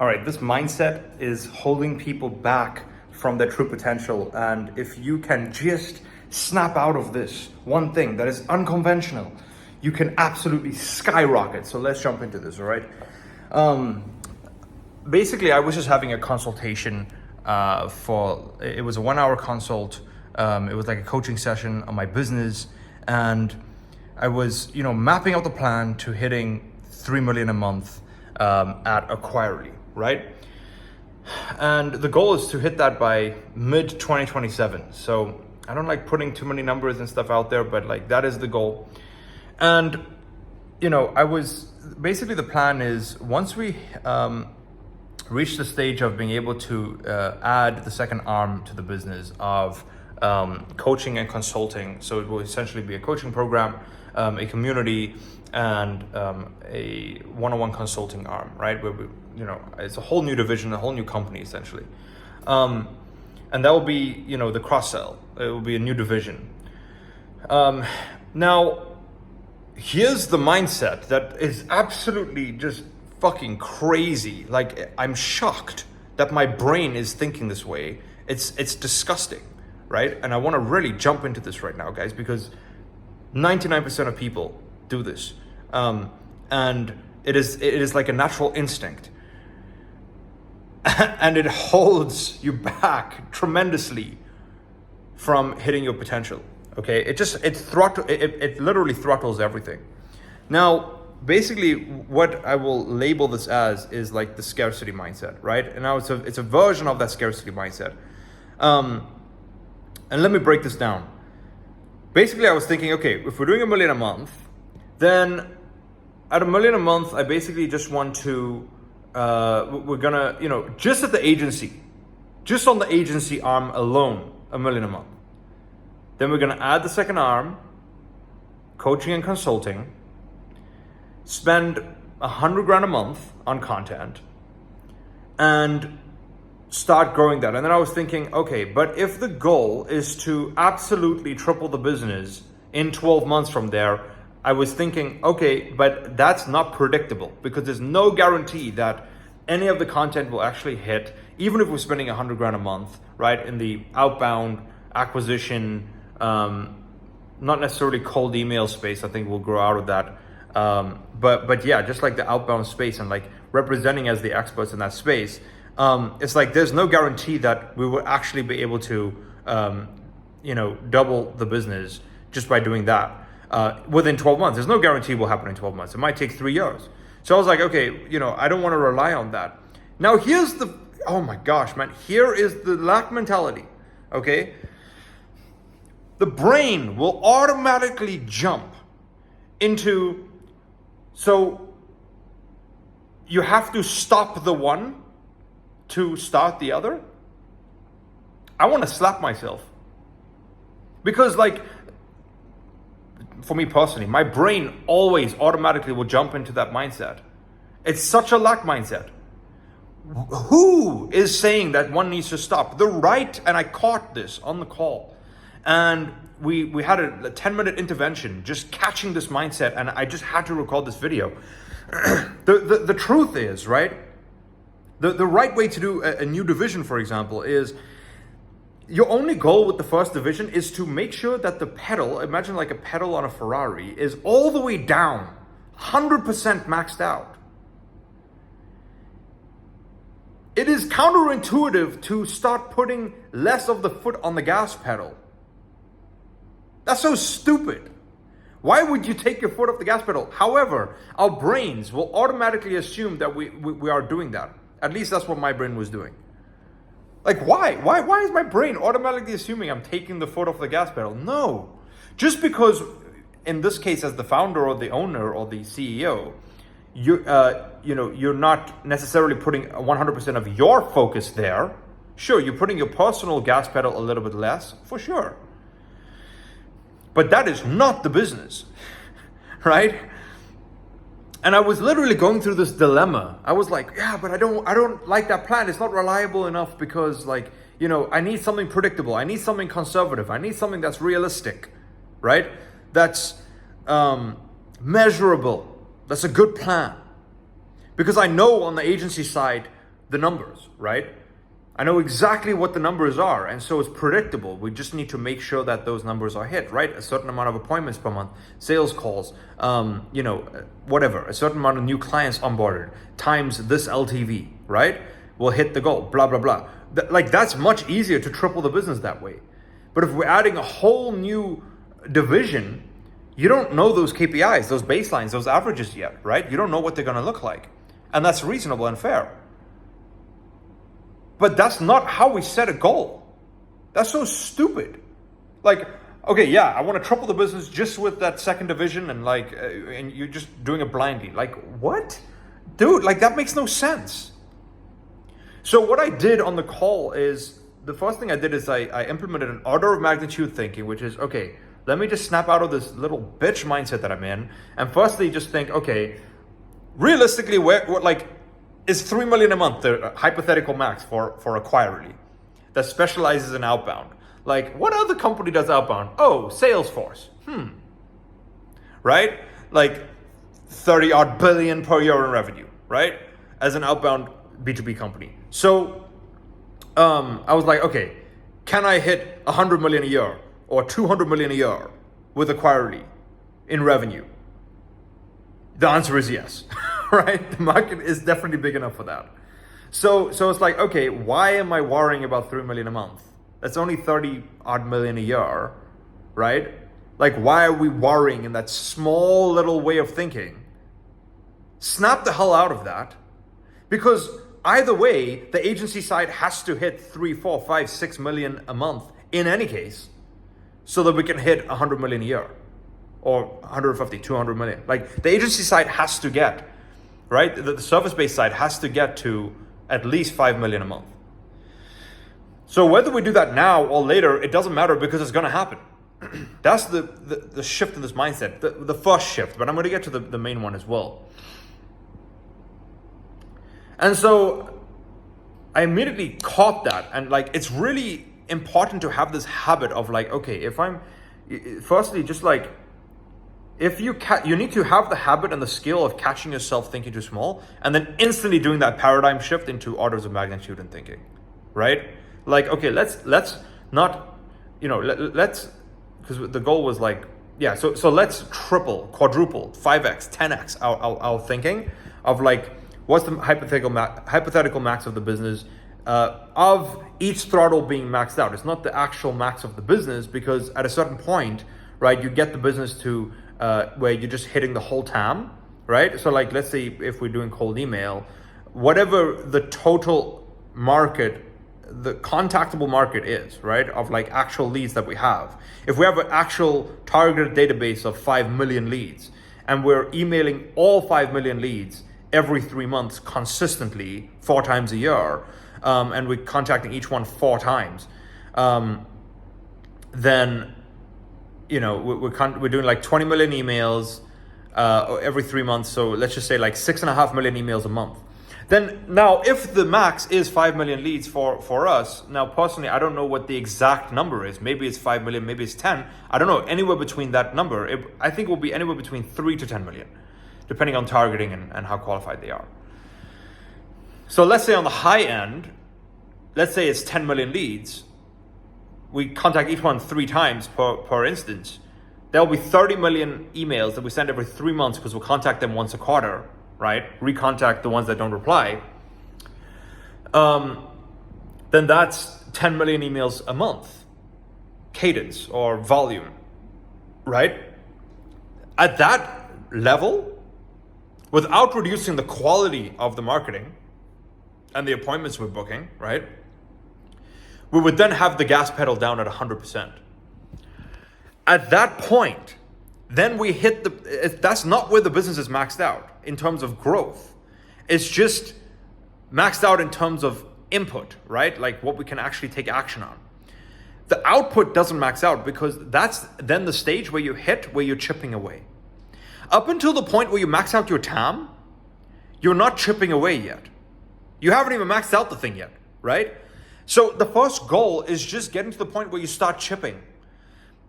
All right, this mindset is holding people back from their true potential. And if you can just snap out of this one thing that is unconventional, you can absolutely skyrocket. So let's jump into this, all right? Basically, I was just having a consultation it was a 1 hour consult. It was like a coaching session on my business. And I was, mapping out the plan to hitting 3 million a month at Acquirely, right? And the goal is to hit that by mid 2027. So I don't like putting too many numbers and stuff out there, but like that is the goal. And basically the plan is once we reach the stage of being able to add the second arm to the business of coaching and consulting. So it will essentially be a coaching program, a community, and a one-on-one consulting arm, right? Where it's a whole new division, a whole new company essentially, and that will be the cross-sell. It will be a new division. Now, here's the mindset that is absolutely just fucking crazy. Like, I'm shocked that my brain is thinking this way. It's disgusting, right? And I want to really jump into this right now, guys, because 99% of people do this. And it is like a natural instinct. And it holds you back tremendously from hitting your potential. Okay, it literally throttles everything. Now, basically, what I will label this as is like the scarcity mindset, right? And now it's a version of that scarcity mindset. And let me break this down. Basically, I was thinking, okay, if we're doing 1 million a month, then at 1 million a month, I basically just want to, we're gonna, just at the agency, just on the agency arm alone, 1 million a month. Then we're gonna add the second arm, coaching and consulting, spend 100 grand a month on content, and start growing that. And then I was thinking, okay, but if the goal is to absolutely triple the business in 12 months from there, I was thinking, okay, but that's not predictable because there's no guarantee that any of the content will actually hit, even if we're spending 100 grand a month, right? In the outbound acquisition, not necessarily cold email space. I think we'll grow out of that. But yeah, just like the outbound space and like representing as the experts in that space, it's like there's no guarantee that we will actually be able to, double the business just by doing that within 12 months. There's no guarantee will happen in 12 months. It might take 3 years. So I was like, okay, I don't want to rely on that. Now here's oh my gosh, man, here is the lack mentality, okay? The brain will automatically jump into, so you have to stop the one to start the other. I want to slap myself. Because for me personally, my brain always automatically will jump into that mindset. It's such a lack mindset. Who is saying that one needs to stop? The right, and I caught this on the call. And we had a 10-minute intervention just catching this mindset, and I just had to record this video. The truth is, right? The right way to do a new division, for example, is your only goal with the first division is to make sure that the pedal, imagine like a pedal on a Ferrari, is all the way down, 100% maxed out. It is counterintuitive to start putting less of the foot on the gas pedal. That's so stupid. Why would you take your foot off the gas pedal? However, our brains will automatically assume that we are doing that. At least that's what my brain was doing. Like, why? Why is my brain automatically assuming I'm taking the foot off the gas pedal? No. Just because, in this case, as the founder or the owner or the CEO, you're not necessarily putting 100% of your focus there. Sure, you're putting your personal gas pedal a little bit less, for sure. But that is not the business, right? And I was literally going through this dilemma. I was like, yeah, but I don't like that plan. It's not reliable enough because I need something predictable. I need something conservative. I need something that's realistic, right? That's measurable. That's a good plan. Because I know on the agency side, the numbers, right? I know exactly what the numbers are, and so it's predictable. We just need to make sure that those numbers are hit, right? A certain amount of appointments per month, sales calls, whatever, a certain amount of new clients onboarded times this LTV, right? Will hit the goal, blah, blah, blah. That's much easier to triple the business that way. But if we're adding a whole new division, you don't know those KPIs, those baselines, those averages yet, right? You don't know what they're going to look like. And that's reasonable and fair. But that's not how we set a goal. That's so stupid. Okay, yeah, I want to triple the business just with that second division, and you're just doing it blindly. What? Dude, that makes no sense. So what I did on the call is, the first thing I did is I implemented an order of magnitude thinking, which is, okay, let me just snap out of this little bitch mindset that I'm in, and firstly just think, okay, realistically, is 3 million a month the hypothetical max for a Quarterly that specializes in outbound? What other company does outbound? Oh, Salesforce. Right? 30 odd billion per year in revenue, right? As an outbound B2B company. So I was like, okay, can I hit 100 million a year or 200 million a year with a Quarterly in revenue? The answer is yes. Right? The market is definitely big enough for that. So it's like, okay, why am I worrying about 3 million a month? That's only 30 odd million a year, right? Why are we worrying in that small little way of thinking? Snap the hell out of that. Because either way, the agency side has to hit 3, 4, 5, 6 million a month in any case, so that we can hit 100 million a year or 150, 200 million. The agency side has to get, right? The service-based side has to get to at least 5 million a month. So whether we do that now or later, it doesn't matter because it's going to happen. That's the shift in this mindset, the first shift, but I'm going to get to the main one as well. And so I immediately caught that, and it's really important to have this habit of okay, if I'm, firstly, just if you need to have the habit and the skill of catching yourself thinking too small, and then instantly doing that paradigm shift into orders of magnitude and thinking, right? Okay, let's not, let's, because the goal was so let's triple, quadruple, 5x, 10x our thinking of what's the hypothetical max of the business, of each throttle being maxed out. It's not the actual max of the business, because at a certain point, right, you get the business to where you're just hitting the whole TAM, right? So let's say if we're doing cold email, whatever the total market, the contactable market is, right, of actual leads that we have. If we have an actual targeted database of 5 million leads, and we're emailing all 5 million leads every 3 months consistently, 4 times a year, and we're contacting each one 4 times, then we're doing 20 million emails every 3 months. So let's just say 6.5 million emails a month. Then now, if the max is 5 million leads for us, now personally, I don't know what the exact number is. Maybe it's 5 million, maybe it's 10. I don't know, anywhere between that number. I think it will be anywhere between 3 to 10 million, depending on targeting and how qualified they are. So let's say on the high end, let's say it's 10 million leads. We contact each one 3 times per instance. There'll be 30 million emails that we send every 3 months, because we'll contact them once a quarter, right? Recontact the ones that don't reply. Then that's 10 million emails a month, cadence or volume, right? At that level, without reducing the quality of the marketing and the appointments we're booking, right, we would then have the gas pedal down at 100%. At that point, then we hit that's not where the business is maxed out in terms of growth. It's just maxed out in terms of input, right? What we can actually take action on. The output doesn't max out, because that's then the stage where you hit where you're chipping away. Up until the point where you max out your TAM, you're not chipping away yet. You haven't even maxed out the thing yet, right? So the first goal is just getting to the point where you start chipping.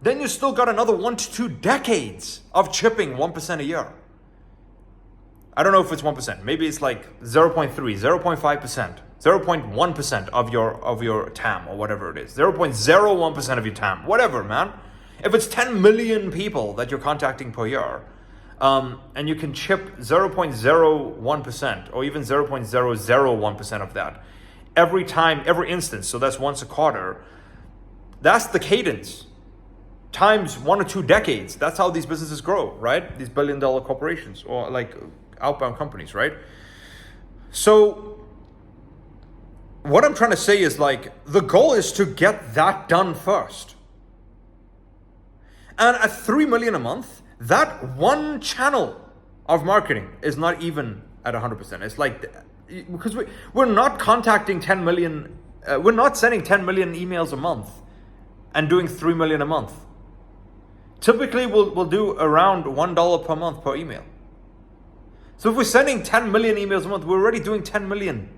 Then you still got another 1 to 2 decades of chipping 1% a year. I don't know if it's 1%. Maybe it's 0.3, 0.5%, 0.1% of your TAM or whatever it is. 0.01% of your TAM, whatever, man. If it's 10 million people that you're contacting per year, and you can chip 0.01% or even 0.001% of that every time, every instance, so that's once a quarter, that's the cadence. Times 1 or 2 decades. That's how these businesses grow, right? These billion-dollar corporations or like outbound companies, right? So what I'm trying to say is like, the goal is to get that done first. And at 3 million a month, that one channel of marketing is not even at 100%. It's like, because we're not contacting 10 million, we're not sending 10 million emails a month and doing 3 million a month. Typically, we'll do around $1 per month per email. So if we're sending 10 million emails a month, we're already doing 10 million.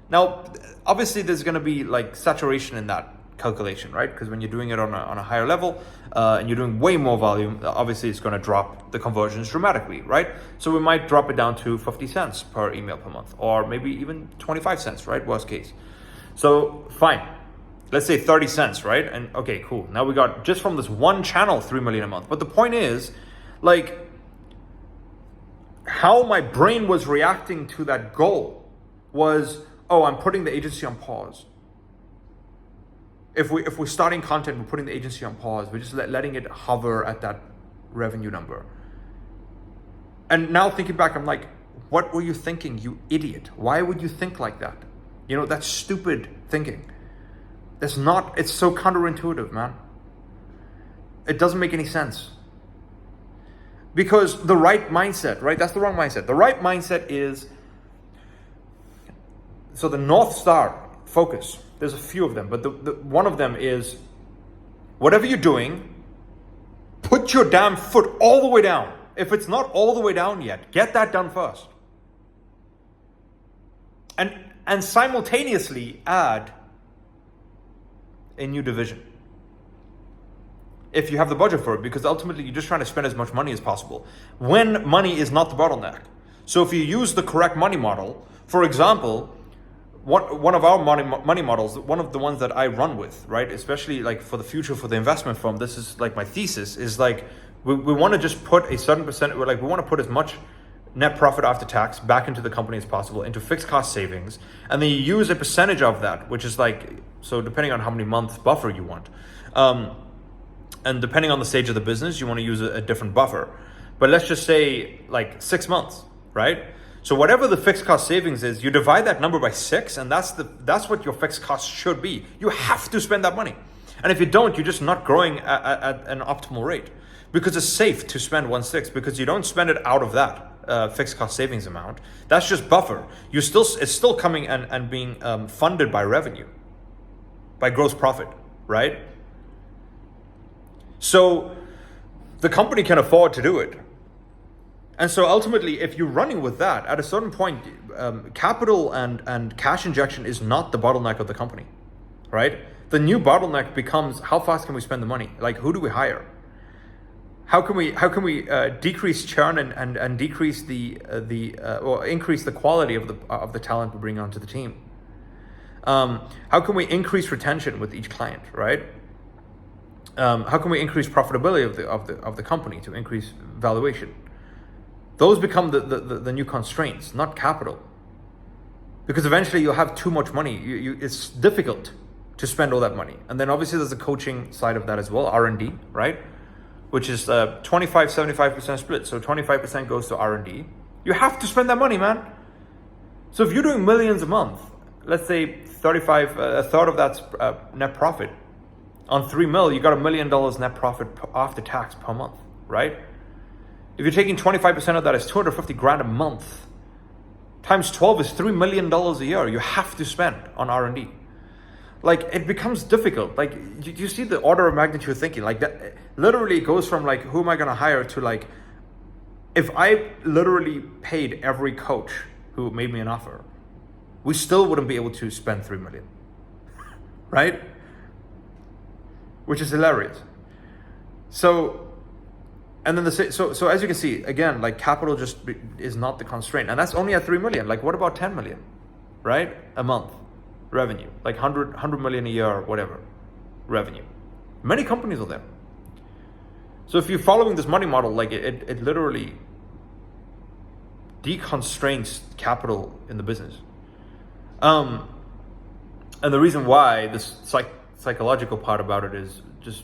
Now, obviously, there's going to be like saturation in that calculation, right? Because when you're doing it on a higher level and you're doing way more volume, obviously it's going to drop the conversions dramatically, right? So we might drop it down to 50 cents per email per month, or maybe even 25 cents, right? Worst case. So fine. Let's say 30 cents, right? And okay, cool. Now we got just from this one channel, 3 million a month. But the point is, like, how my brain was reacting to that goal was, oh, I'm putting the agency on pause. If we're starting content, we're putting the agency on pause. We're just letting it hover at that revenue number. And now thinking back, I'm like, what were you thinking, you idiot? Why would you think like that? You know, that's stupid thinking. It's so counterintuitive, man. It doesn't make any sense. Because the right mindset, right? That's the wrong mindset. The right mindset is, so the North Star focus, there's a few of them, but the one of them is, whatever you're doing, put your damn foot all the way down. If it's not all the way down yet, get that done first. And simultaneously add a new division, if you have the budget for it, because ultimately you're just trying to spend as much money as possible when money is not the bottleneck. So if you use the correct money model, for example, one of our money models, one of the ones that I run with, right, especially like for the future, for the investment firm, this is like my thesis, is like we want to just put a certain percent, we want to put as much net profit after tax back into the company as possible, into fixed cost savings, and then you use a percentage of that, which is like, so depending on how many months buffer you want, and depending on the stage of the business, you want to use a different buffer. But let's just say like 6 months, right? So whatever the fixed cost savings is, you divide that number by 6, and that's what your fixed cost should be. You have to spend that money, and if you don't, you're just not growing at an optimal rate, because it's safe to spend 1/6, because you don't spend it out of that fixed cost savings amount. That's just buffer. It's still coming and being funded by revenue, by gross profit, right? So the company can afford to do it. And so ultimately, if you're running with that, at a certain point, capital and cash injection is not the bottleneck of the company, right? The new bottleneck becomes, how fast can we spend the money? Like, who do we hire? How can we decrease churn and decrease or increase the quality of the talent we bring onto the team? How can we increase retention with each client, right? How can we increase profitability of the company to increase valuation? Those become the new constraints, not capital. Because eventually you'll have too much money. It's difficult to spend all that money. And then obviously there's a coaching side of that as well, R&D, right? Which is 25-75% split. So 25% goes to R&D. You have to spend that money, man. So if you're doing millions a month, let's say a third of that's net profit. On 3 mil, you got $1 million net profit after tax per month, right? If you're taking 25% of that, is 250 grand a month. Times 12 is $3 million a year you have to spend on R&D. Like, it becomes difficult. Like, you see the order of magnitude thinking, like that literally goes from like, who am I going to hire, to like, if I literally paid every coach who made me an offer, we still wouldn't be able to spend 3 million, right? Which is hilarious. So, and then so as you can see, again, like capital just is not the constraint, and that's only at 3 million. Like, what about 10 million, right? A month. revenue, like 100 million a year, whatever, revenue. Many companies are there. So if you're following this money model, like it literally deconstrains capital in the business. And the reason why this psychological part about it is just,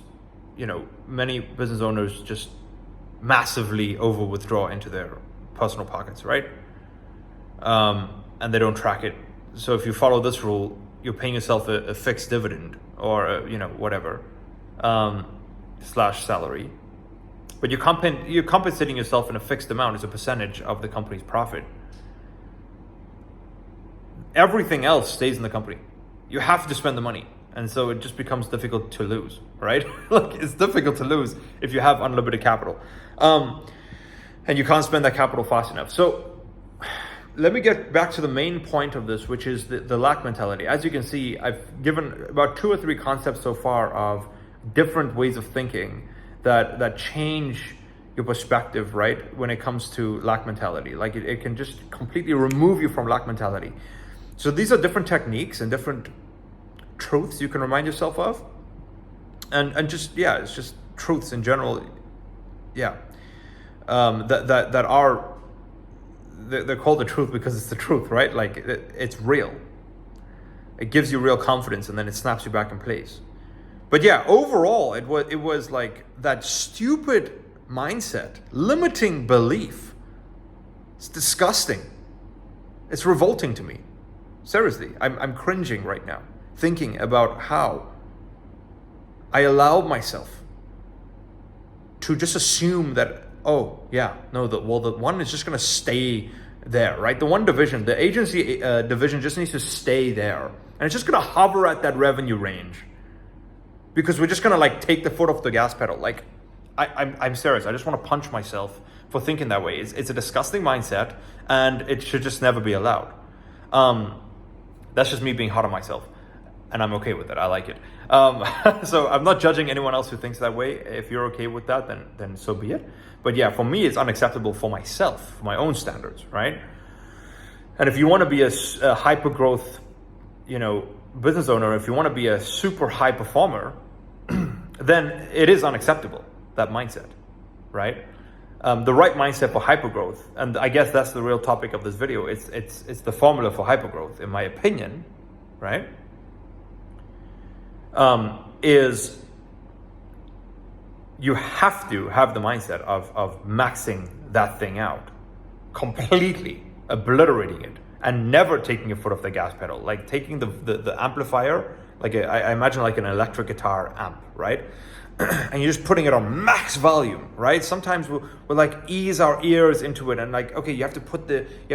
many business owners just massively over withdraw into their personal pockets, right? And they don't track it. So if you follow this rule, you're paying yourself a fixed dividend or whatever slash salary, but you're compensating yourself in a fixed amount as a percentage of the company's profit. Everything else stays in the company. You have to spend the money, and so it just becomes difficult to lose, right? Like, it's difficult to lose if you have unlimited capital, and you can't spend that capital fast enough. So let me get back to the main point of this, which is the lack mentality. As you can see, I've given about 2 or 3 concepts so far of different ways of thinking that change your perspective, right? When it comes to lack mentality, like it can just completely remove you from lack mentality. So these are different techniques and different truths you can remind yourself of, and just it's just truths in general, that are. They're called the truth because it's the truth, right? Like it's real. It gives you real confidence, and then it snaps you back in place. But overall, it was like that stupid mindset, limiting belief. It's disgusting. It's revolting to me. Seriously, I'm cringing right now, thinking about how I allowed myself to just assume that, the one is just going to stay there, right? The one division, the agency division just needs to stay there. And it's just going to hover at that revenue range because we're just going to take the foot off the gas pedal. Like, I'm serious. I just want to punch myself for thinking that way. It's a disgusting mindset, and it should just never be allowed. That's just me being hard on myself, and I'm okay with it. I like it. So I'm not judging anyone else who thinks that way. If you're okay with that, then so be it. But for me, it's unacceptable for myself, for my own standards, right? And if you want to be a hyper growth, business owner, if you want to be a super high performer, then it is unacceptable, that mindset, right? The right mindset for hypergrowth, and I guess that's the real topic of this video. It's the formula for hypergrowth, in my opinion, right? Is you have to have the mindset of maxing that thing out, completely obliterating it, and never taking your foot off the gas pedal. Like taking the amplifier, I imagine like an electric guitar amp, right? And you're just putting it on max volume, right? Sometimes we'll ease our ears into it, and you have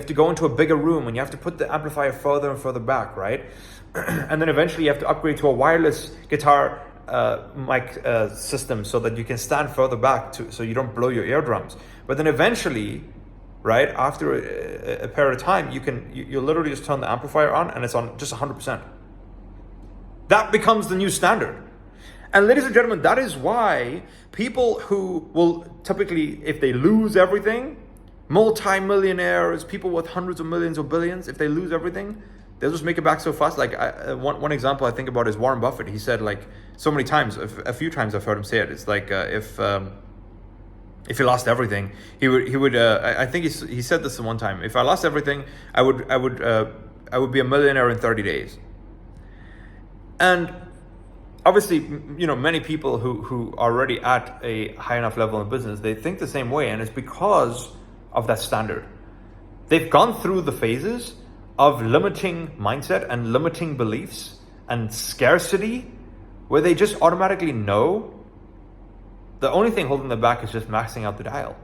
to go into a bigger room, and you have to put the amplifier further and further back, right? And then eventually you have to upgrade to a wireless guitar mic system so that you can stand further back so you don't blow your eardrums. But then eventually, right, after a period of time, you literally just turn the amplifier on and it's on just 100%. That becomes the new standard. And ladies and gentlemen, that is why people who will typically, if they lose everything, multi-millionaires, people with hundreds of millions or billions, if they lose everything, they'll just make it back so fast. One example I think about is Warren Buffett. He said so many times, a few times I've heard him say it. It's if he lost everything, he would. I think he said this one time. If I lost everything, I would be a millionaire in 30 days. And obviously, many people who are already at a high enough level in business, they think the same way, and it's because of that standard. They've gone through the phases of limiting mindset and limiting beliefs and scarcity, where they just automatically know the only thing holding them back is just maxing out the dial.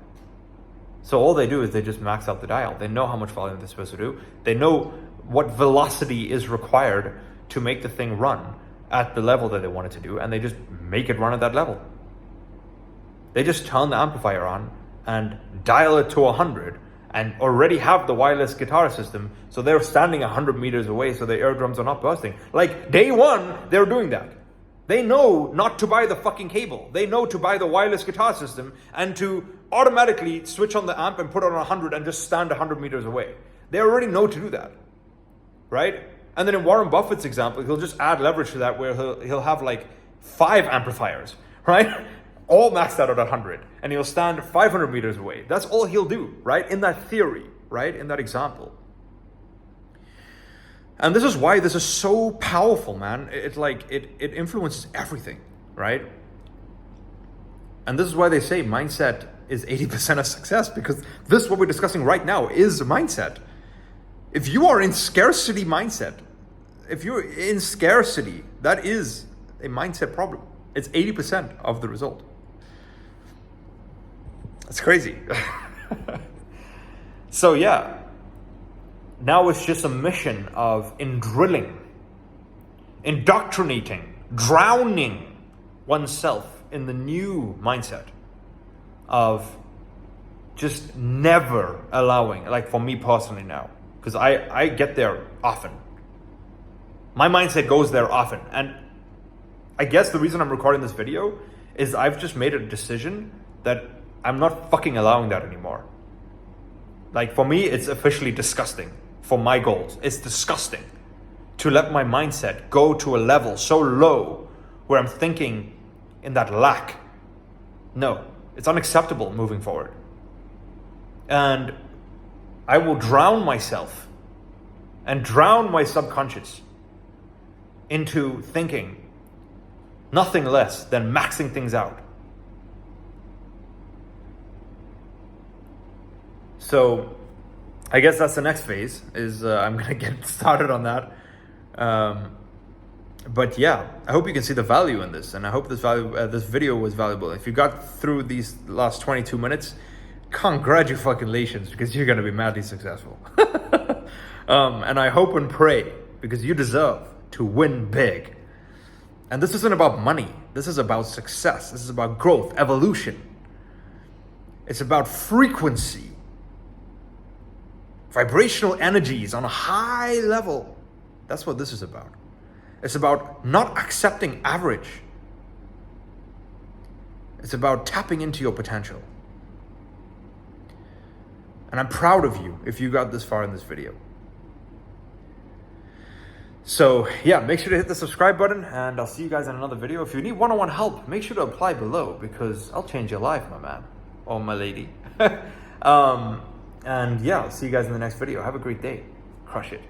So all they do is they just max out the dial. They know how much volume they're supposed to do. They know what velocity is required to make the thing run at the level that they want it to do, and they just make it run at that level. They just turn the amplifier on and dial it to 100 and already have the wireless guitar system, so they're standing 100 meters away so their eardrums are not bursting. Day one, they're doing that. They know not to buy the fucking cable. They know to buy the wireless guitar system and to automatically switch on the amp and put it on 100 and just stand 100 meters away. They already know to do that, right? And then in Warren Buffett's example, he'll just add leverage to that where he'll have like 5 amplifiers, right? All maxed out at 100. And he'll stand 500 meters away. That's all he'll do, right? In that theory, right? In that example. And this is why this is so powerful, man. It's like, it influences everything, right? And this is why they say mindset is 80% of success, because this, what we're discussing right now, is mindset. If you are in scarcity mindset, if you're in scarcity, that is a mindset problem. It's 80% of the result. It's crazy. So yeah, now it's just a mission of drilling, indoctrinating, drowning oneself in the new mindset of just never allowing, like for me personally now, because I get there often. My mindset goes there often. And I guess the reason I'm recording this video is I've just made a decision that I'm not fucking allowing that anymore. Like for me, it's officially disgusting for my goals. It's disgusting to let my mindset go to a level so low where I'm thinking in that lack. No, it's unacceptable moving forward. And I will drown myself and drown my subconscious into thinking nothing less than maxing things out. So I guess that's the next phase, is I'm going to get started on that. But yeah, I hope you can see the value in this, and I hope this video was valuable. If you got through these last 22 minutes, congratulations, because you're going to be madly successful. And I hope and pray, because you deserve to win big. And this isn't about money. This is about success. This is about growth, evolution. It's about frequency. Vibrational energies on a high level. That's what this is about. It's about not accepting average. It's about tapping into your potential. And I'm proud of you if you got this far in this video. So yeah, make sure to hit the subscribe button, and I'll see you guys in another video. If you need one-on-one help, make sure to apply below, because I'll change your life, my man or my lady. And yeah, I'll see you guys in the next video. Have a great day. Crush it.